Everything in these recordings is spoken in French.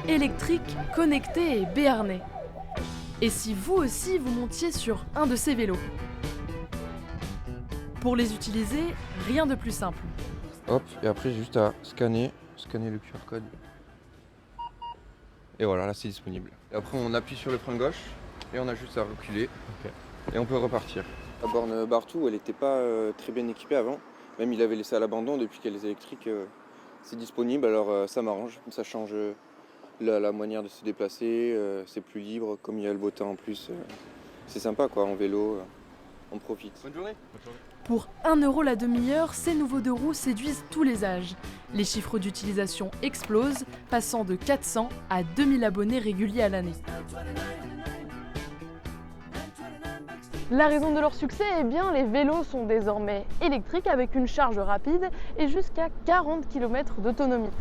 électriques, connectés et béarnés. Et si vous aussi vous montiez sur un de ces vélos? Pour les utiliser, rien de plus simple. Hop, et après j'ai juste à scanner le QR code. Et voilà, là c'est disponible. Et après on appuie sur le frein gauche et on a juste à reculer. Et on peut repartir. La borne Bartou, elle n'était pas très bien équipée avant. Même il avait laissé à l'abandon. Depuis qu'elle est électrique, c'est disponible. Alors ça m'arrange, ça change la manière de se déplacer. C'est plus libre, comme il y a le beau temps en plus. C'est sympa quoi, en vélo, on profite. Bonne journée. Pour 1 € la demi-heure, ces nouveaux deux roues séduisent tous les âges. Les chiffres d'utilisation explosent, passant de 400 à 2000 abonnés réguliers à l'année. La raison de leur succès, eh bien, les vélos sont désormais électriques avec une charge rapide et jusqu'à 40 km d'autonomie.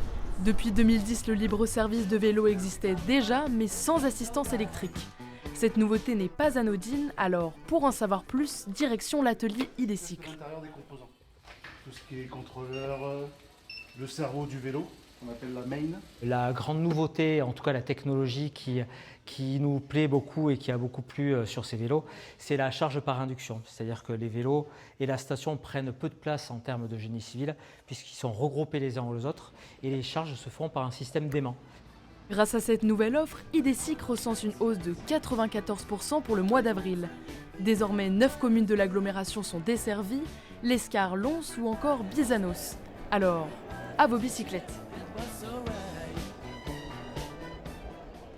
Depuis 2010, le libre service de vélo existait déjà, mais sans assistance électrique. Cette nouveauté n'est pas anodine, alors pour en savoir plus, direction l'atelier e-Décycle. L'intérieur des composants, tout ce qui est contrôleur, le cerveau du vélo, qu'on appelle la main. La grande nouveauté, en tout cas la technologie qui nous plaît beaucoup et qui a beaucoup plu sur ces vélos, c'est la charge par induction. C'est-à-dire que les vélos et la station prennent peu de place en termes de génie civil, puisqu'ils sont regroupés les uns aux autres, et les charges se font par un système d'aimant. Grâce à cette nouvelle offre, e-Décycle recense une hausse de 94% pour le mois d'avril. Désormais, 9 communes de l'agglomération sont desservies, l'Escar, Lons ou encore Bizanos. Alors, à vos bicyclettes!